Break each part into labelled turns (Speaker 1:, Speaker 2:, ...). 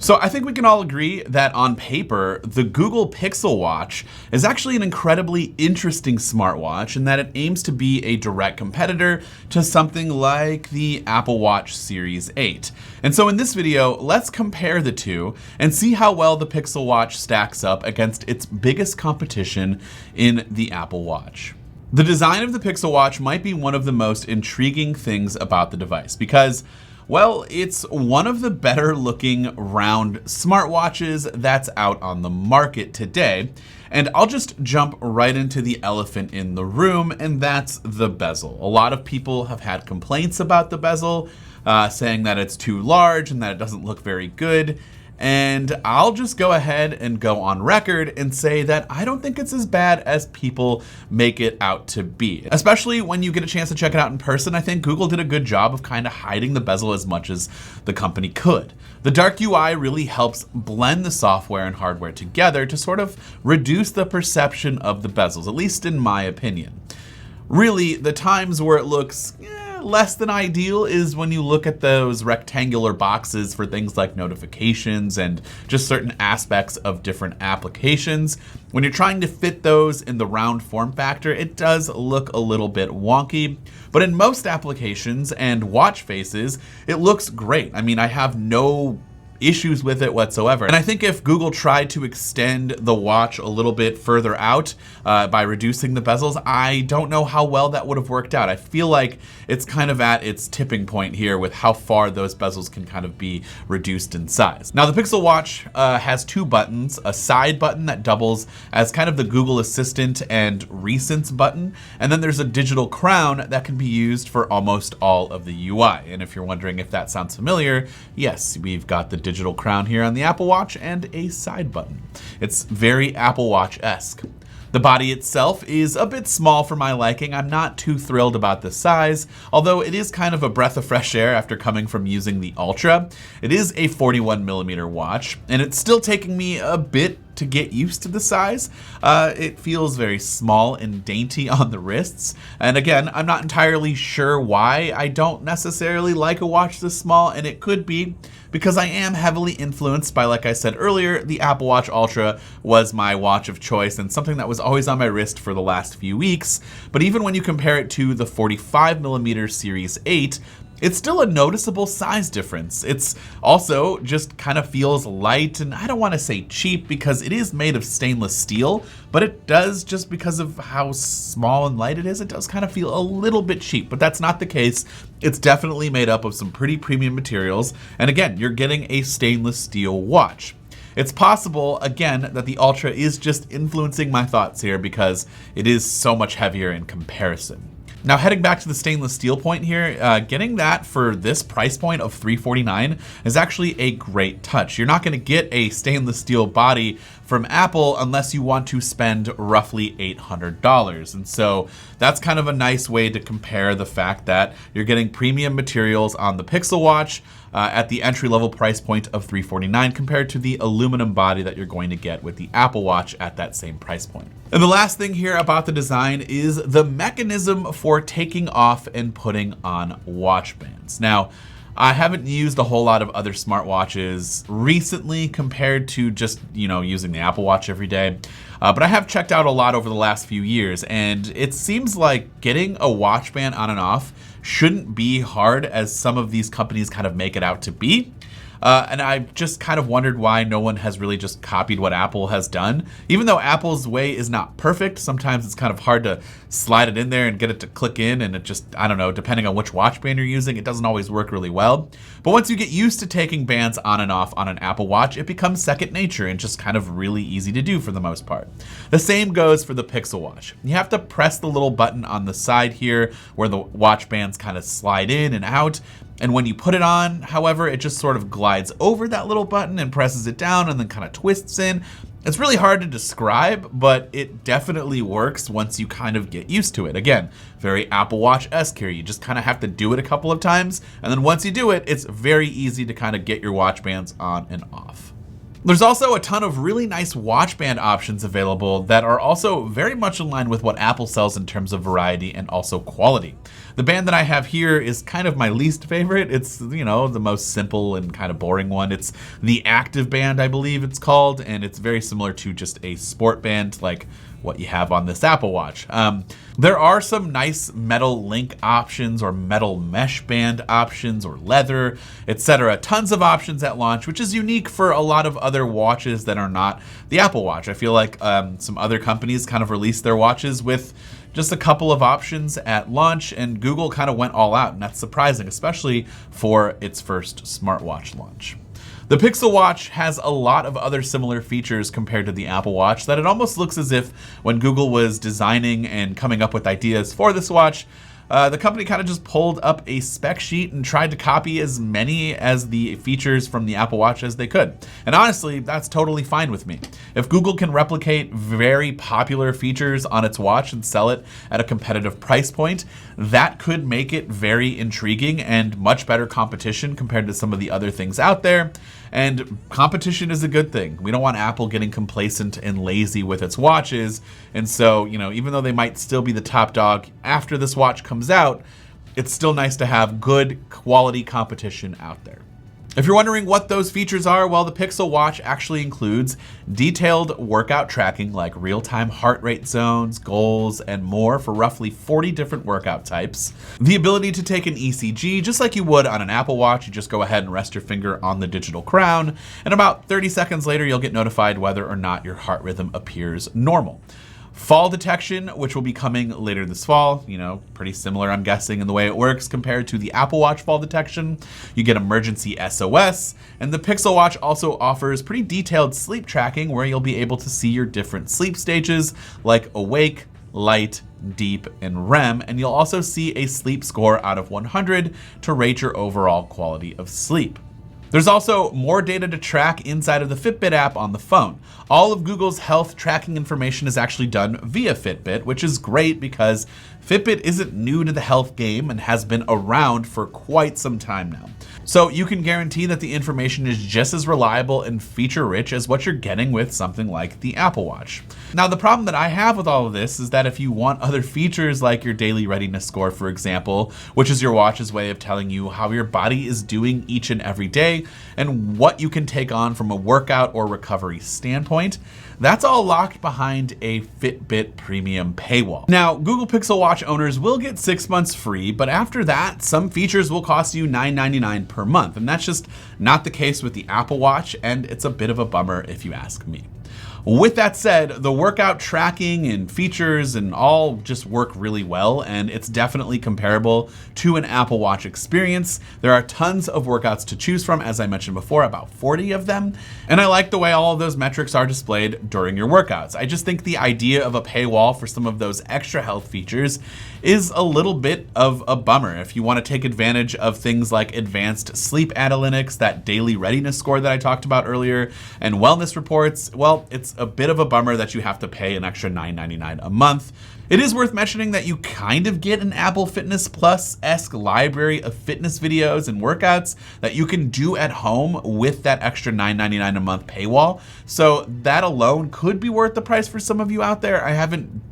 Speaker 1: So I think we can all agree that on paper, the Google Pixel Watch is actually an incredibly interesting smartwatch in that it aims to be a direct competitor to something like the Apple Watch Series 8. And so in this video, let's compare the two and see how well the Pixel Watch stacks up against its biggest competition in the Apple Watch. The design of the Pixel Watch might be one of the most intriguing things about the device because, well, it's one of the better looking round smartwatches that's out on the market today. And I'll just jump right into the elephant in the room, and that's the bezel. A lot of people have had complaints about the bezel, saying that it's too large and that it doesn't look very good. And I'll just go ahead and go on record and say that I don't think it's as bad as people make it out to be. Especially when you get a chance to check it out in person, I think Google did a good job of kind of hiding the bezel as much as the company could. The dark UI really helps blend the software and hardware together to sort of reduce the perception of the bezels, at least in my opinion. Really, the times where it looks less than ideal is when you look at those rectangular boxes for things like notifications and just certain aspects of different applications. When you're trying to fit those in the round form factor, it does look a little bit wonky, but in most applications and watch faces, it looks great. I mean, I have no issues with it whatsoever. And I think if Google tried to extend the watch a little bit further out by reducing the bezels, I don't know how well that would have worked out. I feel like it's kind of at its tipping point here with how far those bezels can kind of be reduced in size. Now the Pixel Watch has two buttons, a side button that doubles as kind of the Google Assistant and Recents button, and then there's a digital crown that can be used for almost all of the UI. And if you're wondering if that sounds familiar, yes, we've got the digital crown here on the Apple Watch and a side button. It's very Apple Watch-esque. The body itself is a bit small for my liking. I'm not too thrilled about the size, although it is kind of a breath of fresh air after coming from using the Ultra. It is a 41mm watch, and it's still taking me a bit to get used to the size. It feels very small and dainty on the wrists. And again, I'm not entirely sure why I don't necessarily like a watch this small, and it could be because I am heavily influenced by, like I said earlier, the Apple Watch Ultra was my watch of choice and something that was always on my wrist for the last few weeks. But even when you compare it to the 45mm Series 8, it's still a noticeable size difference. It's also just kind of feels light, and I don't want to say cheap because it is made of stainless steel, but it does, just because of how small and light it is, it does kind of feel a little bit cheap, but that's not the case. It's definitely made up of some pretty premium materials, and again, you're getting a stainless steel watch. It's possible, again, that the Ultra is just influencing my thoughts here because it is so much heavier in comparison. Now, heading back to the stainless steel point here, getting that for this price point of $349 is actually a great touch. You're not going to get a stainless steel body from Apple unless you want to spend roughly $800. And so that's kind of a nice way to compare the fact that you're getting premium materials on the Pixel Watch at the entry-level price point of $349 compared to the aluminum body that you're going to get with the Apple Watch at that same price point. And the last thing here about the design is the mechanism for taking off and putting on watch bands. Now, I haven't used a whole lot of other smartwatches recently compared to just, using the Apple Watch every day. But I have checked out a lot over the last few years, and it seems like getting a watch band on and off shouldn't be hard as some of these companies kind of make it out to be. And I've just kind of wondered why no one has really just copied what Apple has done. Even though Apple's way is not perfect, sometimes it's kind of hard to slide it in there and get it to click in, and it just, I don't know, depending on which watch band you're using, it doesn't always work really well. But once you get used to taking bands on and off on an Apple Watch, it becomes second nature and just kind of really easy to do for the most part. The same goes for the Pixel Watch. You have to press the little button on the side here where the watch bands kind of slide in and out. And when you put it on, however, it just sort of glides over that little button and presses it down and then kind of twists in. It's really hard to describe, but it definitely works once you kind of get used to it. Again, very Apple Watch-esque here. You just kind of have to do it a couple of times, and then once you do it, it's very easy to kind of get your watch bands on and off. There's also a ton of really nice watch band options available that are also very much in line with what Apple sells in terms of variety and also quality. The band that I have here is kind of my least favorite. It's, the most simple and kind of boring one. It's the Active Band, I believe it's called, and it's very similar to just a sport band like what you have on this Apple Watch. There are some nice metal link options or metal mesh band options or leather, etc. Tons of options at launch, which is unique for a lot of other watches that are not the Apple Watch. I feel like some other companies kind of released their watches with just a couple of options at launch, and Google kind of went all out, and that's surprising, especially for its first smartwatch launch. The Pixel Watch has a lot of other similar features compared to the Apple Watch that it almost looks as if when Google was designing and coming up with ideas for this watch, the company kind of just pulled up a spec sheet and tried to copy as many as the features from the Apple Watch as they could. And honestly, that's totally fine with me. If Google can replicate very popular features on its watch and sell it at a competitive price point, that could make it very intriguing and much better competition compared to some of the other things out there. And competition is a good thing. We don't want Apple getting complacent and lazy with its watches. And so, even though they might still be the top dog after this watch comes out, it's still nice to have good quality competition out there. If you're wondering what those features are, well, the Pixel Watch actually includes detailed workout tracking like real-time heart rate zones, goals, and more for roughly 40 different workout types. The ability to take an ECG just like you would on an Apple Watch. You just go ahead and rest your finger on the digital crown, and about 30 seconds later, you'll get notified whether or not your heart rhythm appears normal. Fall detection, which will be coming later this fall, pretty similar, I'm guessing, in the way it works compared to the Apple Watch fall detection. You get emergency SOS, and the Pixel Watch also offers pretty detailed sleep tracking where you'll be able to see your different sleep stages like awake, light, deep, and REM, and you'll also see a sleep score out of 100 to rate your overall quality of sleep. There's also more data to track inside of the Fitbit app on the phone. All of Google's health tracking information is actually done via Fitbit, which is great because Fitbit isn't new to the health game and has been around for quite some time now. So you can guarantee that the information is just as reliable and feature-rich as what you're getting with something like the Apple Watch. Now, the problem that I have with all of this is that if you want other features like your daily readiness score, for example, which is your watch's way of telling you how your body is doing each and every day and what you can take on from a workout or recovery standpoint, that's all locked behind a Fitbit premium paywall. Now, Google Pixel Watch owners will get 6 months free, but after that, some features will cost you $9.99 per month, and that's just not the case with the Apple Watch, and it's a bit of a bummer if you ask me. With that said, the workout tracking and features and all just work really well, and it's definitely comparable to an Apple Watch experience. There are tons of workouts to choose from, as I mentioned before, about 40 of them, and I like the way all of those metrics are displayed during your workouts. I just think the idea of a paywall for some of those extra health features is a little bit of a bummer. If you want to take advantage of things like advanced sleep analytics, that daily readiness score that I talked about earlier, and wellness reports, well, it's a bit of a bummer that you have to pay an extra $9.99 a month. It is worth mentioning that you kind of get an Apple Fitness Plus-esque library of fitness videos and workouts that you can do at home with that extra $9.99 a month paywall. So that alone could be worth the price for some of you out there. I haven't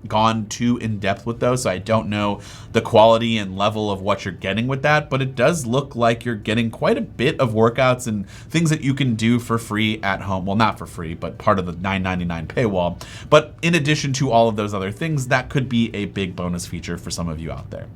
Speaker 1: gone too in depth with those, so I don't know the quality and level of what you're getting with that, but it does look like you're getting quite a bit of workouts and things that you can do for free at home. Well, not for free, but part of the $9.99 paywall. But in addition to all of those other things, that could be a big bonus feature for some of you out there.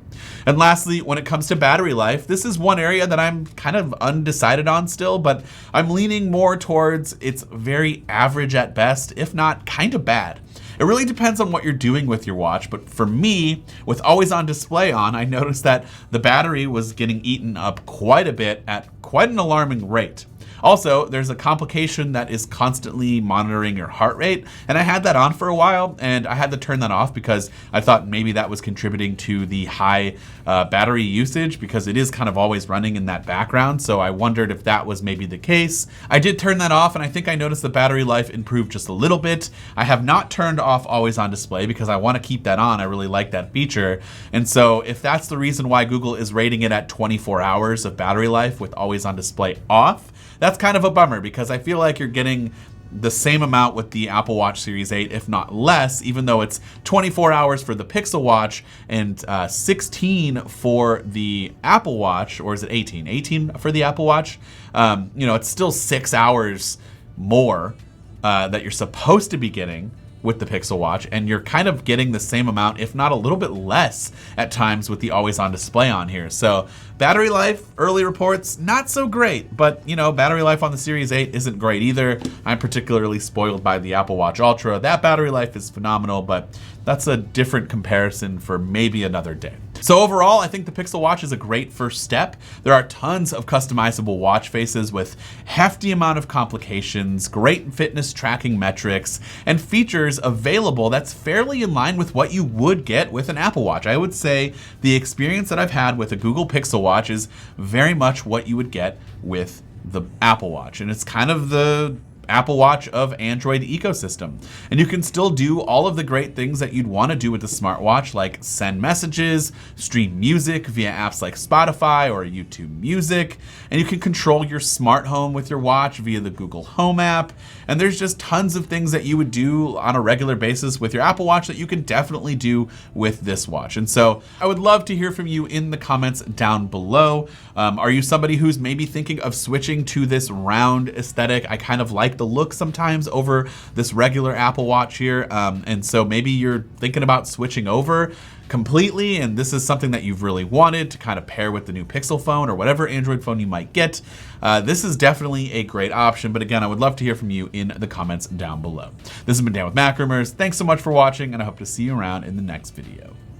Speaker 1: And lastly, when it comes to battery life, this is one area that I'm kind of undecided on still, but I'm leaning more towards it's very average at best, if not kind of bad. It really depends on what you're doing with your watch, but for me, with always on display on, I noticed that the battery was getting eaten up quite a bit at quite an alarming rate. Also, there's a complication that is constantly monitoring your heart rate, and I had that on for a while, and I had to turn that off because I thought maybe that was contributing to the high battery usage, because it is kind of always running in that background, so I wondered if that was maybe the case. I did turn that off, and I think I noticed the battery life improved just a little bit. I have not turned off always on display because I want to keep that on. I really like that feature, and so if that's the reason why Google is rating it at 24 hours of battery life with always on display off, that's kind of a bummer because I feel like you're getting the same amount with the Apple Watch Series 8, if not less, even though it's 24 hours for the Pixel Watch and 16 for the Apple Watch, or is it 18? 18 for the Apple Watch. It's still 6 hours more that you're supposed to be getting with the Pixel Watch, and you're kind of getting the same amount, if not a little bit less at times with the always on display on here. So battery life, early reports, not so great, but battery life on the Series 8 isn't great either. I'm particularly spoiled by the Apple Watch Ultra. That battery life is phenomenal, but that's a different comparison for maybe another day. So overall, I think the Pixel Watch is a great first step. There are tons of customizable watch faces with hefty amount of complications, great fitness tracking metrics, and features available that's fairly in line with what you would get with an Apple Watch. I would say the experience that I've had with a Google Pixel Watch is very much what you would get with the Apple Watch. And it's kind of the Apple Watch of Android ecosystem. And you can still do all of the great things that you'd want to do with the smartwatch, like send messages, stream music via apps like Spotify or YouTube Music, and you can control your smart home with your watch via the Google Home app. And there's just tons of things that you would do on a regular basis with your Apple Watch that you can definitely do with this watch. And so I would love to hear from you in the comments down below. Are you somebody who's maybe thinking of switching to this round aesthetic? I kind of like the look sometimes over this regular Apple Watch here. And so maybe you're thinking about switching over completely, and this is something that you've really wanted to kind of pair with the new Pixel phone or whatever Android phone you might get. This is definitely a great option, but again, I would love to hear from you in the comments down below. This has been Dan with Mac Rumors. Thanks so much for watching, and I hope to see you around in the next video.